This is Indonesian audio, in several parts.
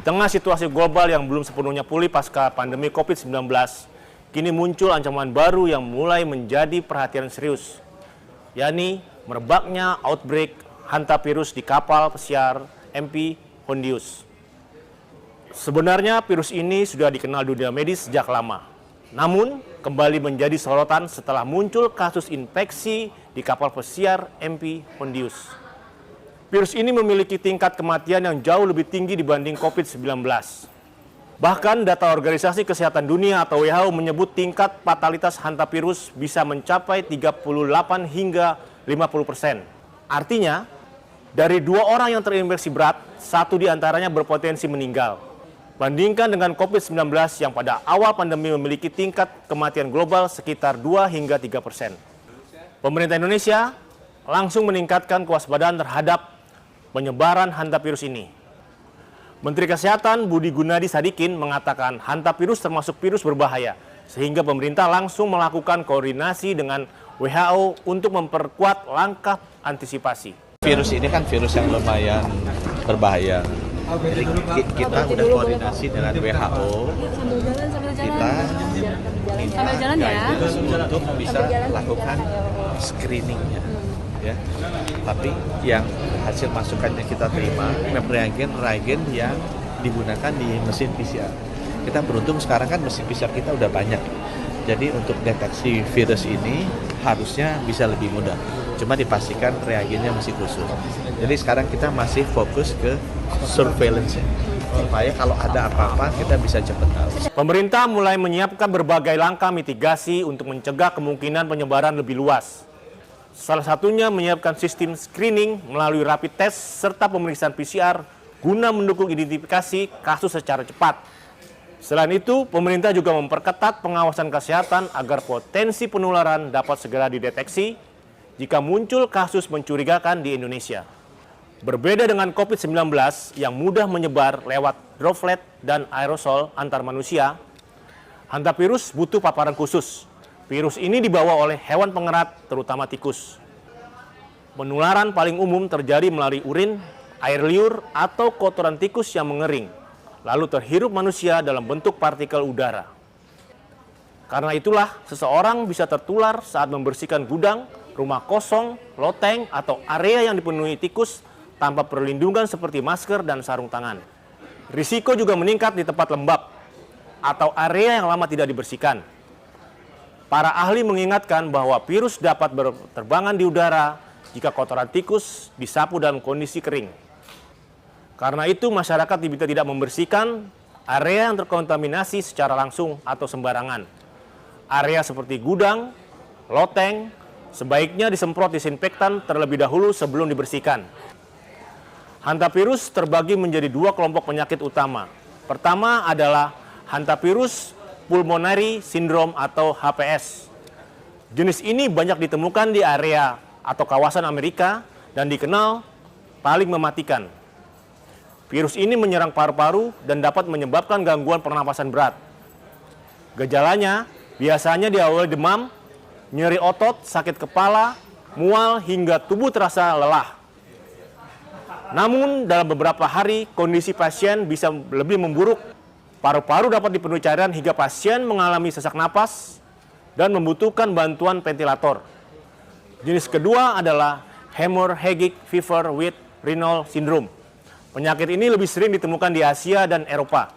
tengah situasi global yang belum sepenuhnya pulih pasca pandemi COVID-19, kini muncul ancaman baru yang mulai menjadi perhatian serius, yakni merebaknya outbreak hantavirus di kapal pesiar MV Hondius. Sebenarnya virus ini sudah dikenal dunia medis sejak lama, namun kembali menjadi sorotan setelah muncul kasus infeksi di kapal pesiar MV Hondius. Virus ini memiliki tingkat kematian yang jauh lebih tinggi dibanding COVID-19. Bahkan data Organisasi Kesehatan Dunia atau WHO menyebut tingkat fatalitas hantavirus bisa mencapai 38 hingga 50%. Artinya, dari 2 orang yang terinfeksi berat, 1 diantaranya berpotensi meninggal. Bandingkan dengan COVID-19 yang pada awal pandemi memiliki tingkat kematian global sekitar 2 hingga 3%. Pemerintah Indonesia langsung meningkatkan kewaspadaan terhadap penyebaran hantavirus ini. Menteri Kesehatan Budi Gunadi Sadikin mengatakan hantavirus termasuk virus berbahaya, sehingga pemerintah langsung melakukan koordinasi dengan WHO untuk memperkuat langkah antisipasi. Virus ini kan virus yang lumayan berbahaya. Jadi kita udah koordinasi dengan WHO. Kita minta guidance untuk bisa lakukan screeningnya. Ya. Tapi yang hasil masukan yang kita terima, reagen yang digunakan di mesin PCR. Kita beruntung sekarang kan mesin PCR kita udah banyak. Jadi untuk deteksi virus ini harusnya bisa lebih mudah. Cuma dipastikan reagennya masih khusus. Jadi sekarang kita masih fokus ke surveillance supaya kalau ada apa-apa kita bisa cepat tahu. Pemerintah mulai menyiapkan berbagai langkah mitigasi untuk mencegah kemungkinan penyebaran lebih luas. Salah satunya menyiapkan sistem screening melalui rapid test serta pemeriksaan PCR guna mendukung identifikasi kasus secara cepat. Selain itu, pemerintah juga memperketat pengawasan kesehatan agar potensi penularan dapat segera dideteksi jika muncul kasus mencurigakan di Indonesia. Berbeda dengan COVID-19 yang mudah menyebar lewat droplet dan aerosol antar manusia, hantavirus butuh paparan khusus. Virus ini dibawa oleh hewan pengerat, terutama tikus. Penularan paling umum terjadi melalui urin, air liur, atau kotoran tikus yang mengering, lalu terhirup manusia dalam bentuk partikel udara. Karena itulah, seseorang bisa tertular saat membersihkan gudang, rumah kosong, loteng, atau area yang dipenuhi tikus tanpa perlindungan seperti masker dan sarung tangan. Risiko juga meningkat di tempat lembab atau area yang lama tidak dibersihkan. Para ahli mengingatkan bahwa virus dapat berterbangan di udara jika kotoran tikus disapu dalam kondisi kering. Karena itu masyarakat diminta tidak membersihkan area yang terkontaminasi secara langsung atau sembarangan. Area seperti gudang, loteng, sebaiknya disemprot disinfektan terlebih dahulu sebelum dibersihkan. Hantavirus terbagi menjadi 2 kelompok penyakit utama. Pertama adalah hantavirus pulmonary syndrome atau HPS. Jenis ini banyak ditemukan di area atau kawasan Amerika dan dikenal paling mematikan. Virus ini menyerang paru-paru dan dapat menyebabkan gangguan pernapasan berat. Gejalanya biasanya diawali demam, nyeri otot, sakit kepala, mual, hingga tubuh terasa lelah. Namun dalam beberapa hari kondisi pasien bisa lebih memburuk. Paru-paru dapat dipenuhi cairan hingga pasien mengalami sesak napas dan membutuhkan bantuan ventilator. Jenis kedua adalah hemorrhagic fever with renal syndrome. Penyakit ini lebih sering ditemukan di Asia dan Eropa.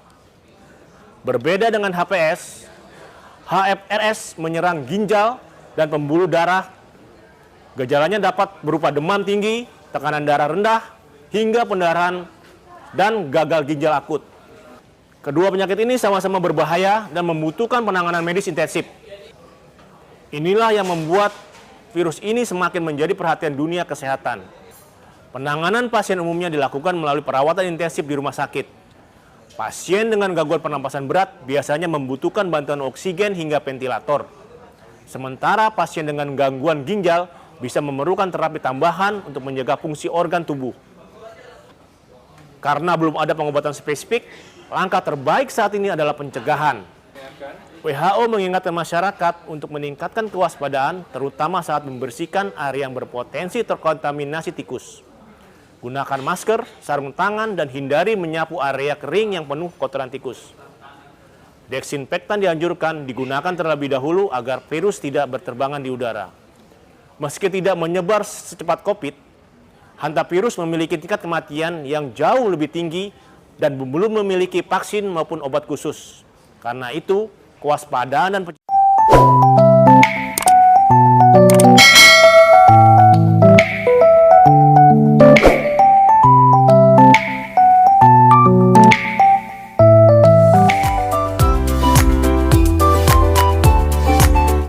Berbeda dengan HPS, HFRS menyerang ginjal dan pembuluh darah. Gejalanya dapat berupa demam tinggi, tekanan darah rendah, hingga pendarahan dan gagal ginjal akut. Kedua penyakit ini sama-sama berbahaya dan membutuhkan penanganan medis intensif. Inilah yang membuat virus ini semakin menjadi perhatian dunia kesehatan. Penanganan pasien umumnya dilakukan melalui perawatan intensif di rumah sakit. Pasien dengan gangguan pernapasan berat biasanya membutuhkan bantuan oksigen hingga ventilator. Sementara pasien dengan gangguan ginjal bisa memerlukan terapi tambahan untuk menjaga fungsi organ tubuh. Karena belum ada pengobatan spesifik, langkah terbaik saat ini adalah pencegahan. WHO mengingatkan masyarakat untuk meningkatkan kewaspadaan, terutama saat membersihkan area yang berpotensi terkontaminasi tikus. Gunakan masker, sarung tangan, dan hindari menyapu area kering yang penuh kotoran tikus. Desinfektan dianjurkan digunakan terlebih dahulu agar virus tidak berterbangan di udara. Meski tidak menyebar secepat COVID, hantavirus memiliki tingkat kematian yang jauh lebih tinggi dan belum memiliki vaksin maupun obat khusus. Karena itu, kewaspadaan dan